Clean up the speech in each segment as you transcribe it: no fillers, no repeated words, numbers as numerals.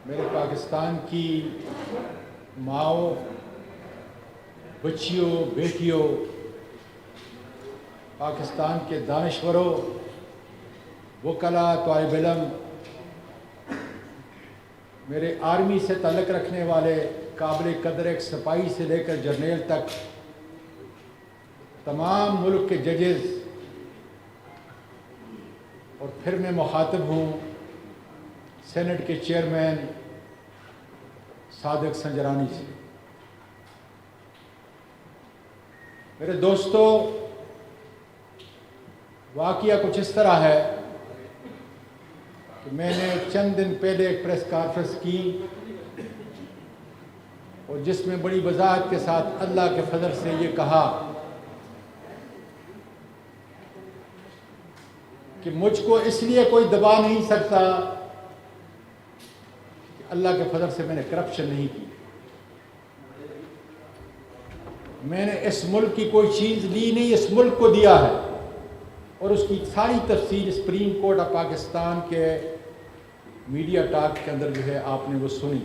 मेरे पाकिस्तान की माओ, बच्चियों, बेटियों, पाकिस्तान के दानश्वरों, वकला, तालिब इल्म, मेरे आर्मी से ताल्लुक़ रखने वाले काबिल कदर एक सिपाही से लेकर जर्नल तक तमाम मुल्क के जजेस, और फिर मैं मुखातिब हूँ सेनेट के चेयरमैन सादिक संजरानी से। मेरे दोस्तों, वाक़या कुछ इस तरह है कि मैंने चंद दिन पहले एक प्रेस कॉन्फ्रेंस की और जिसमें बड़ी वजाहत के साथ अल्लाह के फजल से ये कहा कि मुझको इसलिए कोई दबा नहीं सकता कि अल्लाह के फजल से मैंने करप्शन नहीं की। मैंने इस मुल्क की कोई चीज़ ली नहीं, इस मुल्क को दिया है, और उसकी सारी तफसील सुप्रीम कोर्ट ऑफ पाकिस्तान के मीडिया टॉक के अंदर जो है आपने वो सुनी।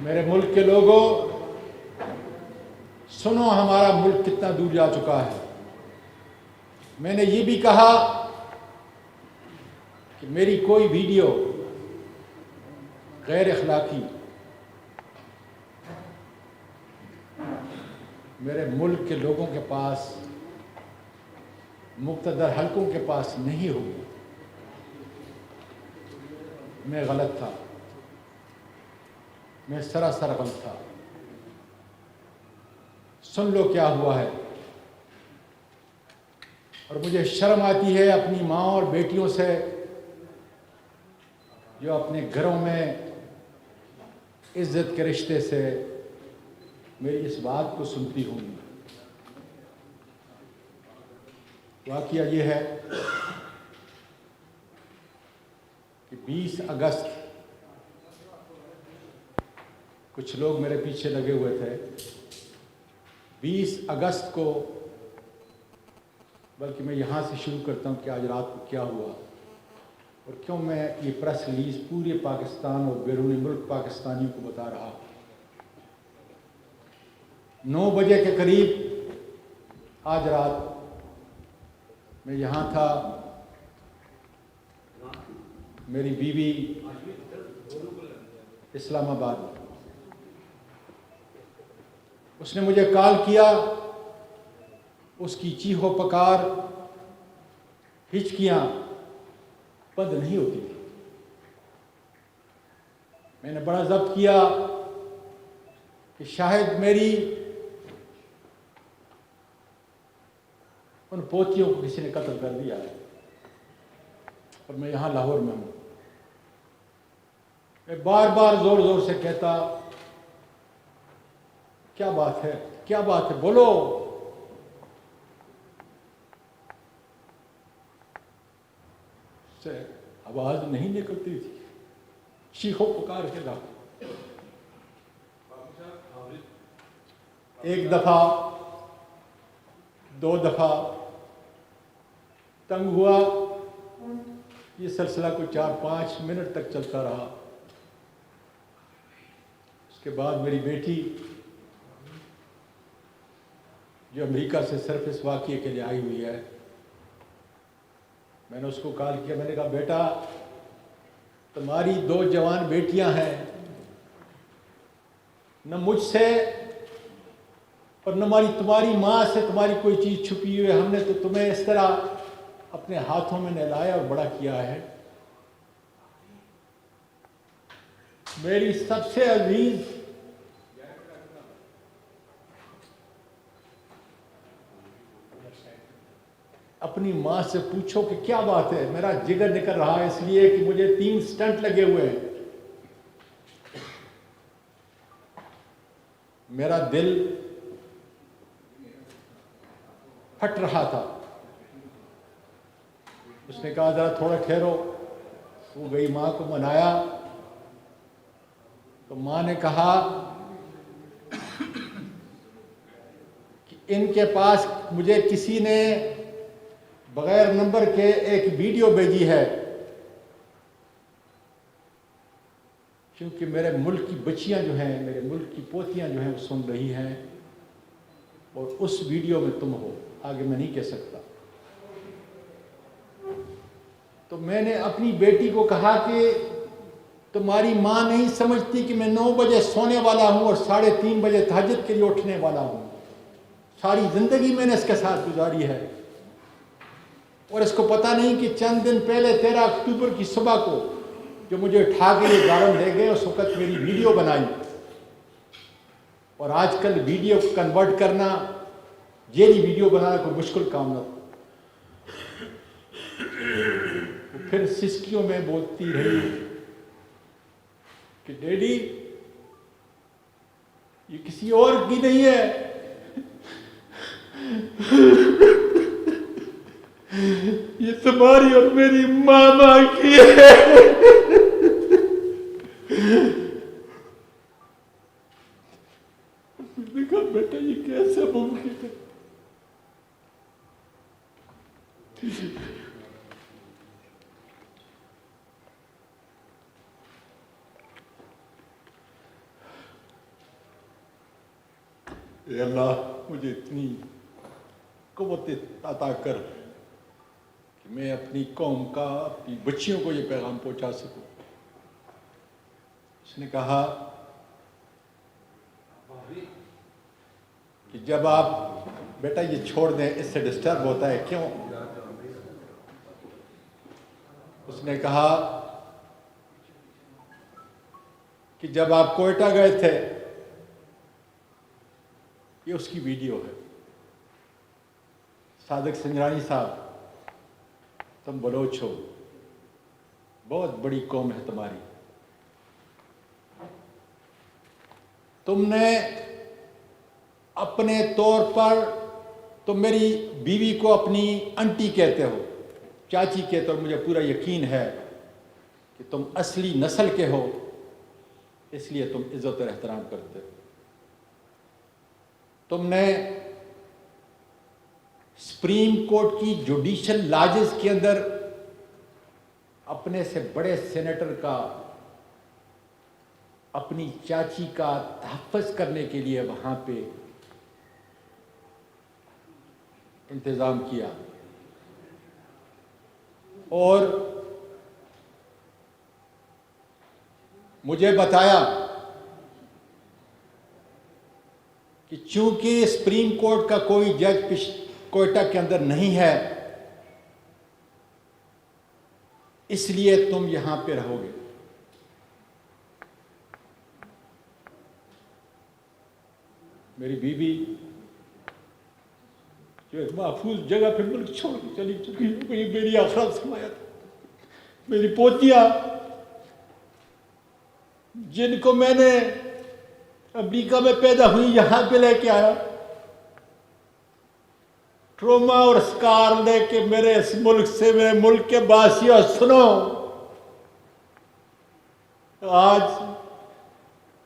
मेरे मुल्क के लोगों, सुनो हमारा मुल्क कितना दूर जा चुका है। मैंने ये भी कहा कि मेरी कोई वीडियो गैर अखलाकी मेरे मुल्क के लोगों के पास, मुक़्तदर हलकों के पास नहीं होगी। मैं गलत था, मैं सरासर गलत था। सुन लो क्या हुआ है। और मुझे शर्म आती है अपनी माँ और बेटियों से जो अपने घरों में इज्जत के रिश्ते से मेरी इस बात को सुनती होंगी। वाक़या ये है कि 20 अगस्त कुछ लोग मेरे पीछे लगे हुए थे। 20 अगस्त को, बल्कि मैं यहाँ से शुरू करता हूँ कि आज रात को क्या हुआ और क्यों मैं ये प्रेस रिलीज़ पूरे पाकिस्तान और बैरून मुल्क पाकिस्तानियों को बता रहा हूँ। 9 बजे के करीब आज रात मैं यहाँ था। मेरी बीवी इस्लामाबाद में, उसने मुझे कॉल किया। उसकी चीखो पकार, हिचकियाँ बंद नहीं होती थी। मैंने बड़ा ज़ब्त किया कि शायद मेरी उन पोतियों को किसी ने कत्ल कर दिया है, और मैं यहाँ लाहौर में हूँ। मैं बार बार ज़ोर ज़ोर से कहता, क्या बात है, क्या बात है, बोलो। से आवाज़ नहीं निकलती थी, चीखो पुकार के रहा। एक दफ़ा, 2 दफ़ा तंग हुआ। ये सिलसिला को 4-5 मिनट तक चलता रहा। उसके बाद मेरी बेटी, जो अमेरिका से सिर्फ इस वाक़ये के लिए आई हुई है, मैंने उसको कॉल किया। मैंने कहा, बेटा, तुम्हारी 2 जवान बेटियां हैं, न मुझसे और न तुम्हारी माँ से तुम्हारी कोई चीज़ छुपी हुई है। हमने तो तुम्हें इस तरह अपने हाथों में नहलाया और बड़ा किया है। मेरी सबसे अजीज अपनी माँ से पूछो कि क्या बात है। मेरा जिगर निकल रहा है इसलिए कि मुझे 3 स्टंट लगे हुए हैं। मेरा दिल फट रहा था। उसने कहा, जरा थोड़ा ठहरो। वो गई, माँ को मनाया, तो माँ ने कहा कि इनके पास मुझे किसी ने बगैर नंबर के एक वीडियो भेजी है, क्योंकि मेरे मुल्क की बच्चियां जो हैं, मेरे मुल्क की पोतियां जो हैं वो सुन रही हैं, और उस वीडियो में तुम हो। आगे मैं नहीं कह सकता। तो मैंने अपनी बेटी को कहा कि तुम्हारी माँ नहीं समझती कि मैं 9 बजे सोने वाला हूँ और 3:30 बजे तहज्जुद के लिए उठने वाला हूँ। सारी ज़िंदगी मैंने इसके साथ गुजारी है, और इसको पता नहीं कि चंद दिन पहले 13 अक्टूबर की सुबह को जो मुझे उठा के ये गारम ले गए, उस वक्त मेरी वीडियो बनाई। और आजकल वीडियो को कन्वर्ट करना, जेली वीडियो बनाना कोई मुश्किल काम न था। फिर सिसकियों में बोलती रही कि डैडी ये किसी और की नहीं है, ये तुम्हारी और मेरी मामा की है। देखा बेटा ये कैसे मुमकिन है। अल्लाह मुझे इतनी क़ुव्वत अता कर कि मैं अपनी कौम का, अपनी बच्चियों को ये पैगाम पहुंचा सकूं। उसने कहा कि जब आप बेटा ये छोड़ दें, इससे डिस्टर्ब होता है क्यों। उसने कहा कि जब आप कोयटा गए थे, ये उसकी वीडियो है। सादिक संजरानी साहब, तुम बलोच हो, बहुत बड़ी कौम है तुम्हारी। तुमने अपने तौर पर, तुम मेरी बीवी को अपनी आंटी कहते हो, चाची कहते हो। मुझे पूरा यकीन है कि तुम असली नस्ल के हो, इसलिए तुम इज्जत और एहतराम करते हो। तुमने सुप्रीम कोर्ट की जुडिशल लॉजेस के अंदर अपने से बड़े सेनेटर का, अपनी चाची का तहफ़्फ़ुज़ करने के लिए वहां पे इंतज़ाम किया, और मुझे बताया कि चूंकि सुप्रीम कोर्ट का कोई जज कोयटा के अंदर नहीं है, इसलिए तुम यहां पे रहोगे। मेरी बीवी जो एक महफूज जगह पे मुल्क छोड़ के चली चुकी है, ये मेरी आखिरत समाया था। मेरी पोतियां जिनको मैंने अमेरिका में पैदा हुई यहां पे लेके आया, ट्रोमा और स्कार लेके मेरे इस मुल्क से, मेरे मुल्क के वासियों सुनो, आज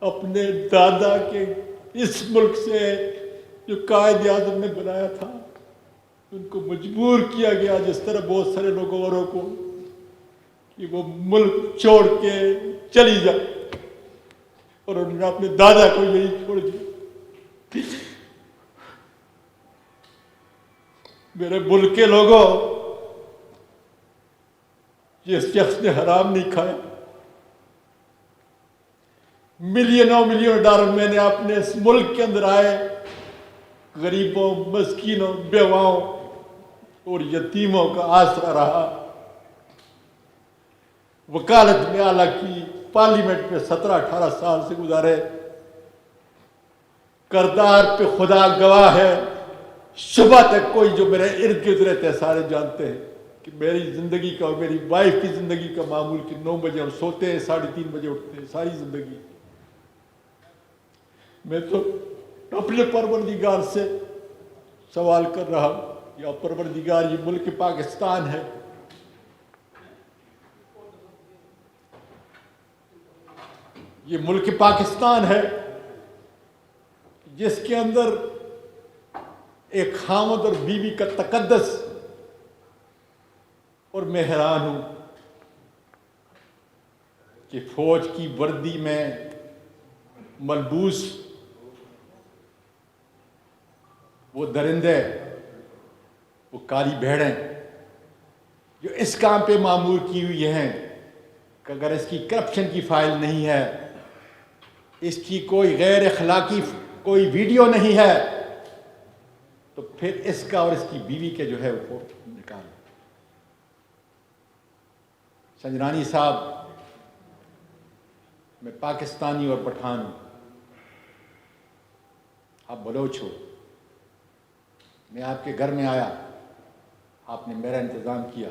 अपने दादा के इस मुल्क से जो कायद आज़म ने बनाया था, उनको मजबूर किया गया, जिस तरह बहुत सारे लोगों औरों को, कि वो मुल्क छोड़ के चली जाए, और उन्होंने अपने दादा को यही छोड़ दिया। मेरे मुल्क के लोगों, जिस शख्स ने हराम नहीं खाया, मिलियनों मिलियन डॉलर मैंने अपने इस मुल्क के अंदर आए गरीबों, मस्कीनों, बेवाओं और यतीमों का आसरा रहा। वकालत में आला की, पार्लियामेंट में 17-18 साल से गुजारे। करदार पे खुदा गवाह है, सुबह तक कोई जो मेरे इर्द गिर्द रहते हैं सारे जानते हैं कि मेरी जिंदगी का और मेरी वाइफ की जिंदगी का मामूल कि 9 बजे हम सोते हैं, 3:30 बजे उठते हैं, सारी जिंदगी। मैं तो अपने परवरदिगार से सवाल कर रहा हूं, या परवरदिगार, ये मुल्क पाकिस्तान है, ये मुल्क पाकिस्तान है जिसके अंदर एक खामद और बीवी का तकद्दस। और मैं हैरान हूं कि फौज की वर्दी में मलबूस वो दरिंदे, वो काली भेड़ें जो इस काम पे मामूर की हुई हैं कि अगर इसकी करप्शन की फाइल नहीं है, इसकी कोई गैर अखलाकी कोई वीडियो नहीं है, तो फिर इसका और इसकी बीवी के जो है वो निकाल। संजरानी साहब, मैं पाकिस्तानी और पठान हूं, आप बलोच हो। मैं आपके घर में आया, आपने मेरा इंतज़ाम किया।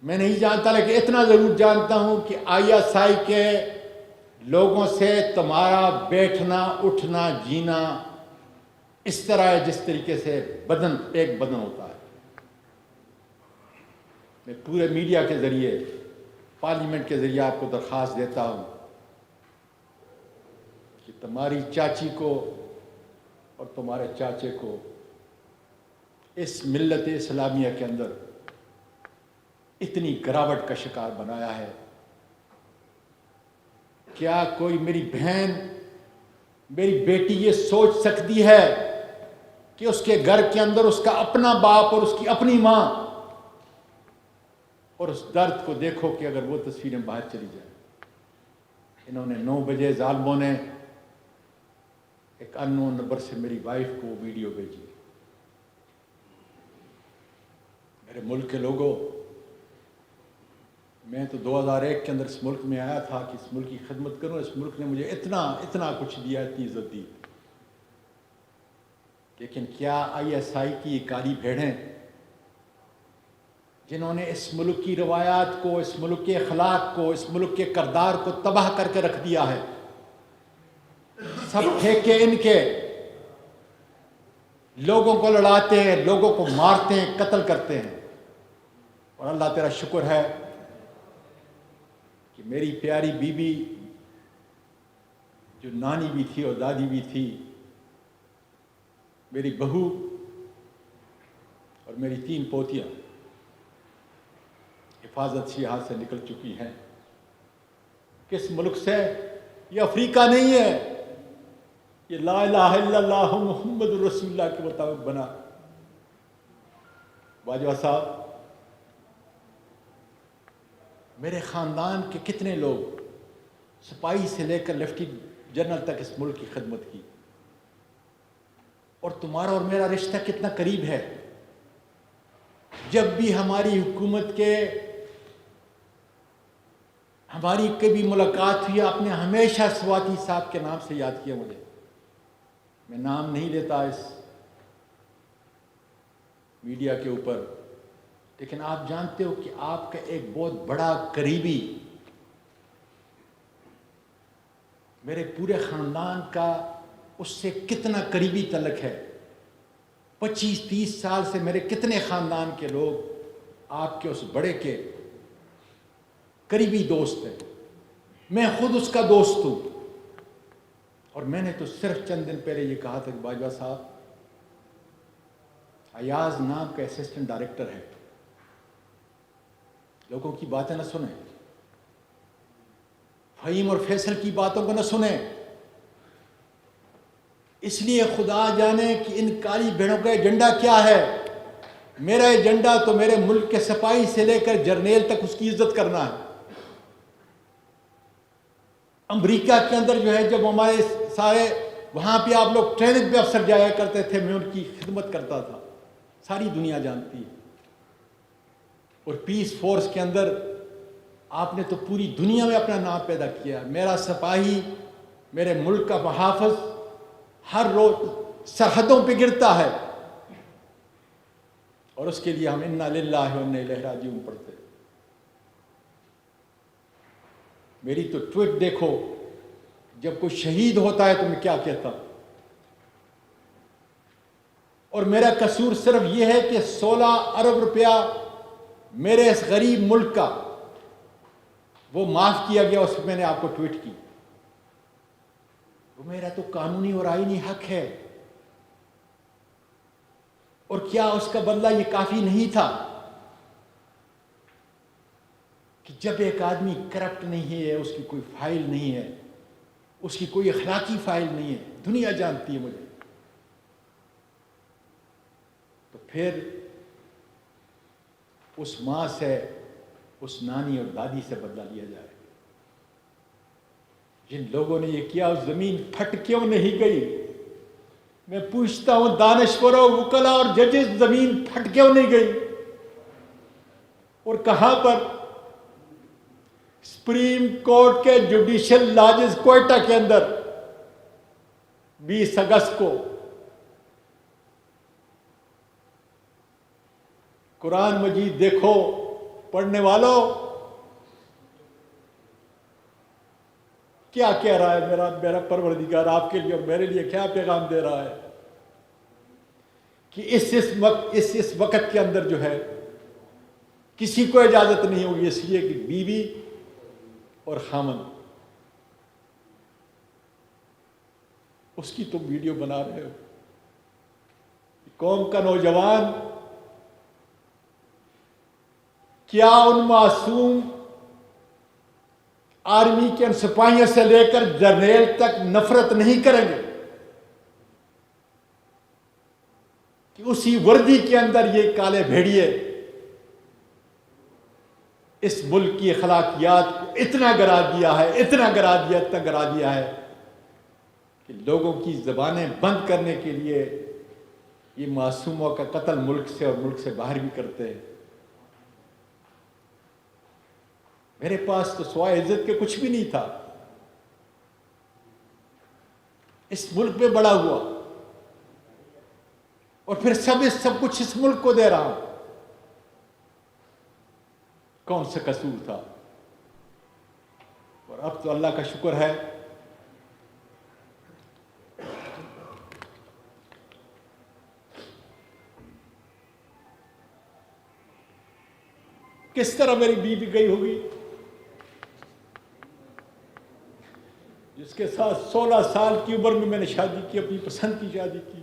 मैं नहीं जानता, लेकिन इतना ज़रूर जानता हूं कि ISI के लोगों से तुम्हारा बैठना, उठना, जीना इस तरह है जिस तरीके से बदन एक बदन होता है। मैं पूरे मीडिया के ज़रिए, पार्लियामेंट के ज़रिए आपको दरख्वास्त देता हूं कि तुम्हारी चाची को और तुम्हारे चाचे को इस मिल्लत इस्लामिया के अंदर इतनी गिरावट का शिकार बनाया है। क्या कोई मेरी बहन, मेरी बेटी ये सोच सकती है कि उसके घर के अंदर उसका अपना बाप और उसकी अपनी मां, और उस दर्द को देखो कि अगर वो तस्वीरें बाहर चली जाए। इन्होंने 9 बजे जालिमों ने एक अननोन नंबर से मेरी वाइफ को वीडियो भेजी। मेरे मुल्क के लोगों, मैं तो 2001 के अंदर इस मुल्क में आया था कि इस मुल्क की खिदमत करूं। इस मुल्क ने मुझे इतना इतना कुछ दिया, इतनी इज्जत दी, लेकिन क्या ISI की काली भेड़ें जिन्होंने इस मुल्क की रवायात को, इस मुल्क के अखलाक को, इस मुल्क के किरदार को तबाह करके रख दिया है, सब ठेके इनके, लोगों को लड़ाते हैं, लोगों को मारते हैं, कत्ल करते हैं। और अल्लाह तेरा शुक्र है कि मेरी प्यारी बीबी जो नानी भी थी और दादी भी थी, मेरी बहू और मेरी 3 पोतियां हिफाजत से यहाँ से निकल चुकी हैं। किस मुल्क से? ये अफ्रीका नहीं है, ये ला इलाहा इल्लल्लाह मुहम्मदुर रसूलुल्लाह के मुताबिक बना। बाजवा साहब, मेरे ख़ानदान के कितने लोग, सिपाही से लेकर लेफ्टिनेंट जनरल तक इस मुल्क की खिदमत की, और तुम्हारा और मेरा रिश्ता कितना करीब है। जब भी हमारी हुकूमत के हमारी कभी मुलाकात हुई, आपने हमेशा स्वाति साहब के नाम से याद किया मुझे। मैं नाम नहीं लेता इस मीडिया के ऊपर, लेकिन आप जानते हो कि आपका एक बहुत बड़ा करीबी मेरे पूरे ख़ानदान का उससे कितना करीबी तल्लुक़ है। 25-30 साल से मेरे कितने ख़ानदान के लोग आपके उस बड़े के करीबी दोस्त हैं। मैं खुद उसका दोस्त हूँ। और मैंने तो सिर्फ चंद दिन पहले ये कहा था कि बाजवा साहब, अयाज नाम का असिस्टेंट डायरेक्टर है, लोगों की बातें न सुने, फ़हीम और फैसल की बातों को न सुने। इसलिए खुदा जाने कि इन काली भेड़ों का एजेंडा क्या है। मेरा एजेंडा तो मेरे मुल्क के सिपाही से लेकर जर्नेल तक उसकी इज्जत करना है। अमेरिका के अंदर जो है, जब हमारे सारे वहाँ पे आप लोग ट्रेनिंग पे अफसर जाया करते थे, मैं उनकी खिदमत करता था, सारी दुनिया जानती है। और पीस फोर्स के अंदर आपने तो पूरी दुनिया में अपना नाम पैदा किया। मेरा सिपाही, मेरे मुल्क का मुहाफ़िज़ हर रोज सरहदों पे गिरता है, और उसके लिए हम इन्ना लिल्लाहि व इन्ना इलैहि राजिऊन पढ़ते। मेरी तो ट्वीट देखो, जब कोई शहीद होता है तो मैं क्या कहता। और मेरा कसूर सिर्फ यह है कि 16 अरब रुपया मेरे इस गरीब मुल्क का वो माफ़ किया गया, उस पर मैंने आपको ट्वीट की। वो मेरा तो कानूनी और आईनी हक है। और क्या उसका बदला ये काफी नहीं था कि जब एक आदमी करप्ट नहीं है, उसकी कोई फाइल नहीं है, उसकी कोई अखलाकी फाइल नहीं है, दुनिया जानती है मुझे, तो फिर उस मां से, उस नानी और दादी से बदला लिया जाए। जिन लोगों ने ये किया, उस जमीन फट क्यों नहीं गई? मैं पूछता हूं दानश्वरों, वकला और जजेस, जमीन फट क्यों नहीं गई? और कहां पर? सुप्रीम कोर्ट के जुडिशियल लॉजेस क्वेटा के अंदर 20 अगस्त को कुरान मजीद देखो पढ़ने वालों, क्या कह रहा है मेरा परवरदिगार आपके लिए और मेरे लिए, क्या पैगाम दे रहा है कि इस वक्त के अंदर जो है किसी को इजाजत नहीं होगी, इसलिए कि बीवी और खामन, उसकी तुम वीडियो बना रहे हो। कौम का नौजवान क्या उन मासूम आर्मी के सिपाहियों से लेकर जर्नल तक नफरत नहीं करेंगे कि उसी वर्दी के अंदर ये काले भेड़िए इस मुल्क की अखलाकियात को इतना गिरा दिया है, इतना गिरा दिया है कि लोगों की ज़बानें बंद करने के लिए ये मासूमों का कत्ल मुल्क से और मुल्क से बाहर भी करते हैं। मेरे पास तो सिवाय इज्जत के कुछ भी नहीं था। इस मुल्क में बड़ा हुआ और फिर सब कुछ इस मुल्क को दे रहा हूं। कौन सा कसूर था? और अब तो अल्लाह का शुक्र है किस तरह मेरी बीवी गई होगी, जिसके साथ 16 साल की उम्र में मैंने शादी की, अपनी पसंद की शादी की,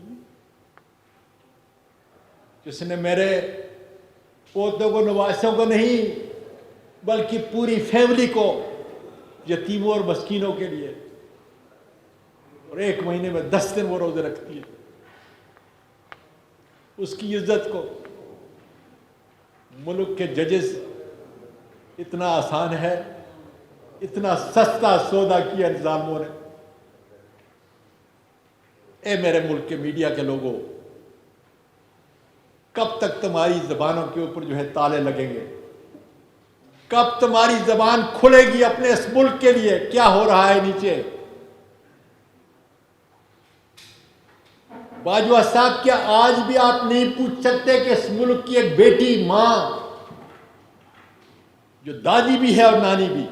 जिसने मेरे पोतों को, नवासों को नहीं बल्कि पूरी फैमिली को, यतीमों और मस्कीनों के लिए, और 1 महीने में 10 दिन वो रोजे रखती है। उसकी इज्जत को मुल्क के जजेस इतना आसान है, इतना सस्ता सौदा किया निजामों ने। ए मेरे मुल्क के मीडिया के लोगों, कब तक तुम्हारी जबानों के ऊपर जो है ताले लगेंगे? कब तुम्हारी जबान खुलेगी अपने इस मुल्क के लिए? क्या हो रहा है नीचे? बाजवा साहब, क्या आज भी आप नहीं पूछ सकते कि इस मुल्क की एक बेटी, मां, जो दादी भी है और नानी भी,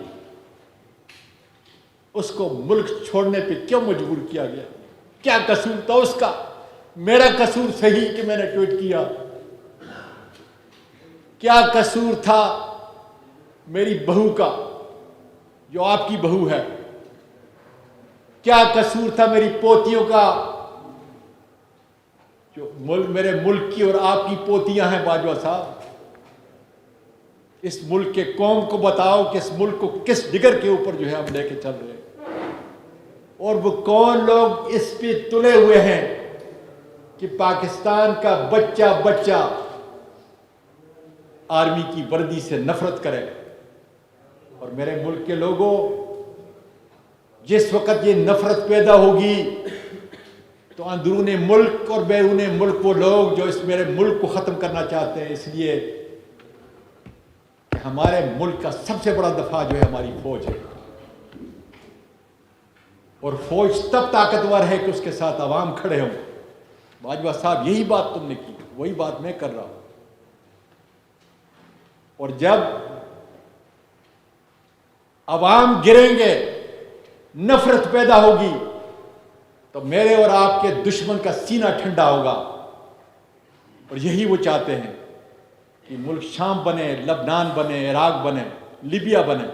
उसको मुल्क छोड़ने पे क्यों मजबूर किया गया? क्या कसूर था उसका? मेरा कसूर सही कि मैंने ट्वीट किया। क्या कसूर था मेरी बहू का, जो आपकी बहू है? क्या कसूर था मेरी पोतियों का, जो मेरे मुल्क की और आपकी पोतियां हैं? बाजवा साहब, इस मुल्क के कौम को बताओ कि इस मुल्क को किस जिगर के ऊपर जो है हम लेके चल रहे हैं, और वो कौन लोग इस पे तुले हुए हैं कि पाकिस्तान का बच्चा बच्चा आर्मी की वर्दी से नफरत करे। और मेरे मुल्क के लोगों, जिस वक्त ये नफरत पैदा होगी तो अंदरूने मुल्क और बैरूने मुल्क वो लोग जो इस मेरे मुल्क को ख़त्म करना चाहते हैं, इसलिए हमारे मुल्क का सबसे बड़ा दफा जो है हमारी फौज है। और फौज तब ताकतवर है कि उसके साथ अवाम खड़े हों। बाजवा साहब, यही बात तुमने की, वही बात मैं कर रहा हूं। और जब अवाम गिरेंगे, नफरत पैदा होगी, तो मेरे और आपके दुश्मन का सीना ठंडा होगा। और यही वो चाहते हैं कि मुल्क शाम बने, लबनान बने, इराक बने, लीबिया बने।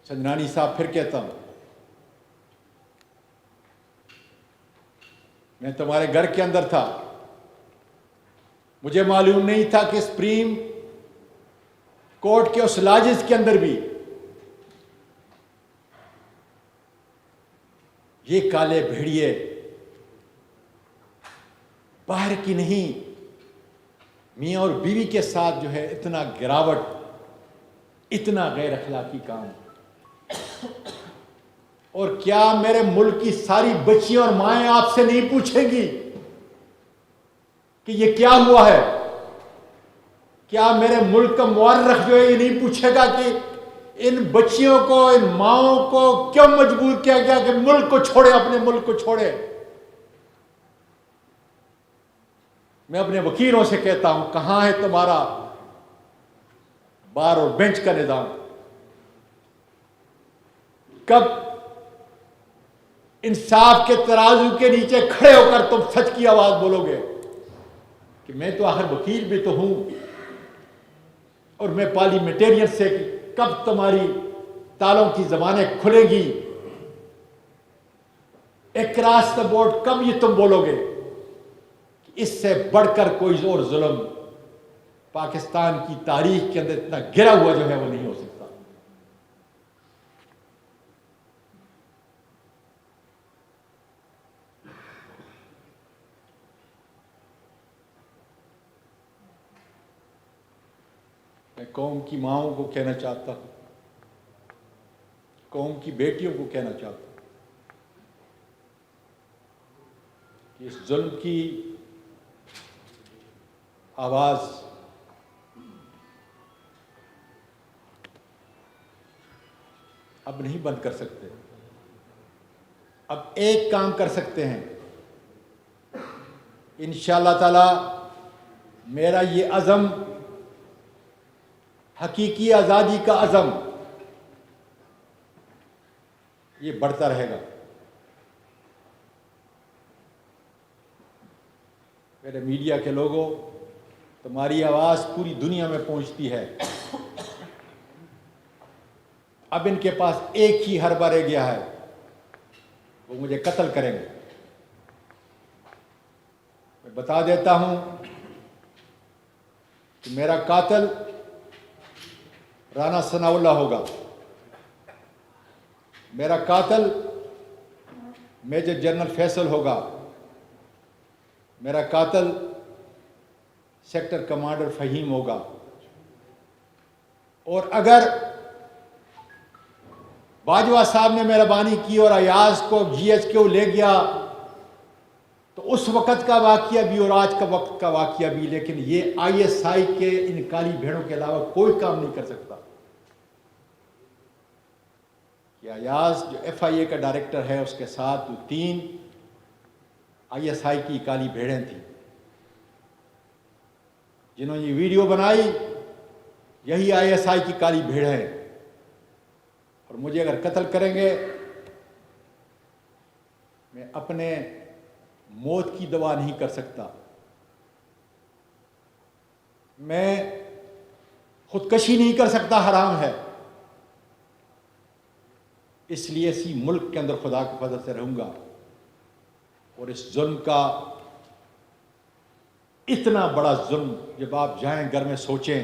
चंद्रानी साहब, फिर कहता हूं, मैं तुम्हारे घर के अंदर था, मुझे मालूम नहीं था कि सुप्रीम कोर्ट के उस लाजिज के अंदर भी ये काले भेड़िए बाहर की नहीं, मियां और बीवी के साथ जो है इतना गिरावट, इतना गैर अखलाकी काम। और क्या मेरे मुल्क की सारी बच्चियां और माएं आपसे नहीं पूछेंगी कि ये क्या हुआ है? क्या मेरे मुल्क का मुअर्रिख जो है ये नहीं पूछेगा कि इन बच्चियों को, इन माओं को क्यों मजबूर किया गया कि मुल्क को छोड़े, अपने मुल्क को छोड़े? मैं अपने वकीलों से कहता हूं, कहां है तुम्हारा बार और बेंच का निजाम? कब इंसाफ के तराजू के नीचे खड़े होकर तुम सच की आवाज बोलोगे कि मैं तो आखिर वकील भी तो हूं और मैं पार्लियामेंटेरियन से, कब तुम्हारी तालों की जबानें खुलेगी? अक्रॉस द बोर्ड कब ये तुम बोलोगे कि इससे बढ़कर कोई और जुल्म पाकिस्तान की तारीख के अंदर इतना गिरा हुआ जो है वो नहीं हो सकता? मैं कौम की माओं को कहना चाहता हूं, कौम की बेटियों को कहना चाहता हूं कि इस जुल्म की आवाज अब नहीं बंद कर सकते। अब एक काम कर सकते हैं, इंशाअल्लाह ताला मेरा ये अज़म, हकीकी आज़ादी का अज़म, ये बढ़ता रहेगा। मेरे मीडिया के लोगों, तुम्हारी आवाज़ पूरी दुनिया में पहुंचती है। अब इनके पास एक ही हरबा रह गया है, वो मुझे कत्ल करेंगे। मैं बता देता हूं कि मेरा कातिल राना सनाउल्लाह होगा, मेरा कातिल मेजर जनरल फैसल होगा, मेरा कातिल सेक्टर कमांडर फ़हीम होगा। और अगर बाजवा साहब ने मेहरबानी की और अयाज को GHQ ले गया तो उस वक़्त का वाक़या भी और आज का वक्त का वाक़या भी, लेकिन ये ISI के इन काली भेड़ों के अलावा कोई काम नहीं कर सकता। कि अयाज जो FIA का डायरेक्टर है, उसके साथ 3 ISI की काली भेड़ें थीं जिन्होंने ये वीडियो बनाई, यही ISI की काली भेड़ है। और मुझे अगर कत्ल करेंगे, मैं अपने मौत की दवा नहीं कर सकता, मैं खुदकशी नहीं कर सकता, हराम है। इसलिए इसी मुल्क के अंदर खुदा के फजल से रहूंगा और इस जुल्म का, इतना बड़ा जुल्म, जब आप जाएं घर में सोचें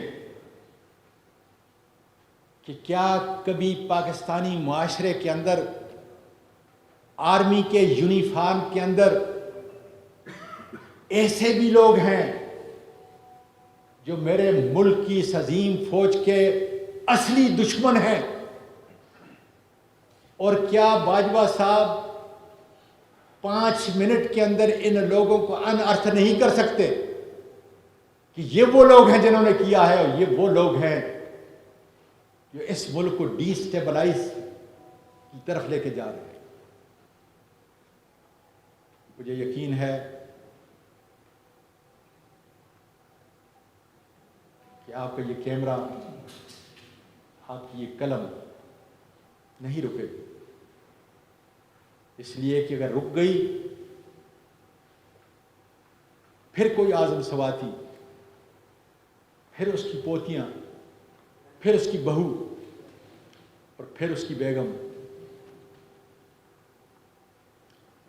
कि क्या कभी पाकिस्तानी माशरे के अंदर आर्मी के यूनिफॉर्म के अंदर ऐसे भी लोग हैं जो मेरे मुल्क की इस अजीम फौज के असली दुश्मन हैं? और क्या बाजवा साहब 5 मिनट के अंदर इन लोगों को अनअर्थ नहीं कर सकते कि ये वो लोग हैं जिन्होंने किया है और ये वो लोग हैं जो इस मुल्क को डिस्टेबलाइज की तरफ लेके जा रहे हैं? मुझे यकीन है कि आपका ये कैमरा, आपकी ये कलम नहीं रुकेगी, इसलिए कि अगर रुक गई फिर कोई आज़म सवाती, फिर उसकी पोतियां, फिर उसकी बहू और फिर उसकी बेगम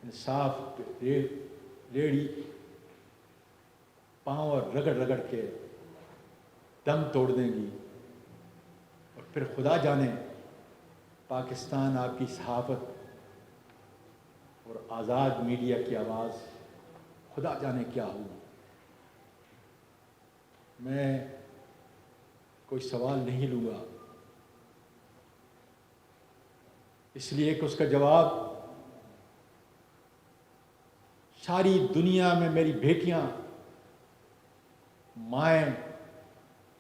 इंसाफ रेड़ी पाँव और रगड़ रगड़ के दम तोड़ देंगी। और फिर खुदा जाने पाकिस्तान आपकी सहाफ़त और आज़ाद मीडिया की आवाज़ खुदा जाने क्या हुआ। मैं कोई सवाल नहीं लूँगा, इसलिए कि उसका जवाब सारी दुनिया में मेरी बेटियां माएँ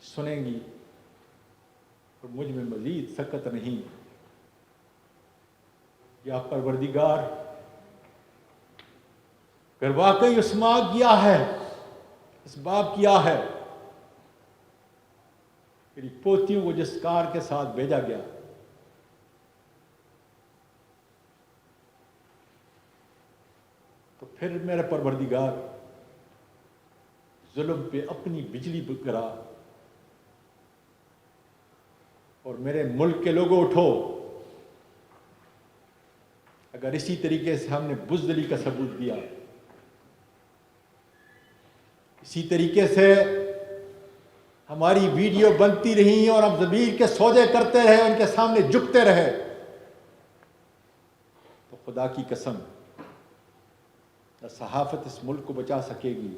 सुनेंगी और मुझ में मज़ीद सकत नहीं। या परवरदिगार अगर वाकई उस माँ किया है, इस बाप किया है, मेरी पोतियों को जिस कार के साथ भेजा गया, तो फिर मेरे परवरदिगार जुल्म पे अपनी बिजली गिरा और मेरे मुल्क के लोगों उठो। अगर इसी तरीके से हमने बुज़दिली का सबूत दिया, इसी तरीके से हमारी वीडियो बनती रही और हम ज़मीर के सौदे करते रहे, उनके सामने झुकते रहे, तो खुदा की कसम न सहाफ़त इस मुल्क को बचा सकेगी,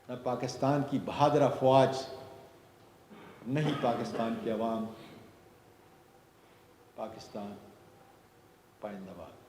न पाकिस्तान की बहादुर अफवाज, नहीं पाकिस्तान की अवाम। पाकिस्तान पाइंदाबाद।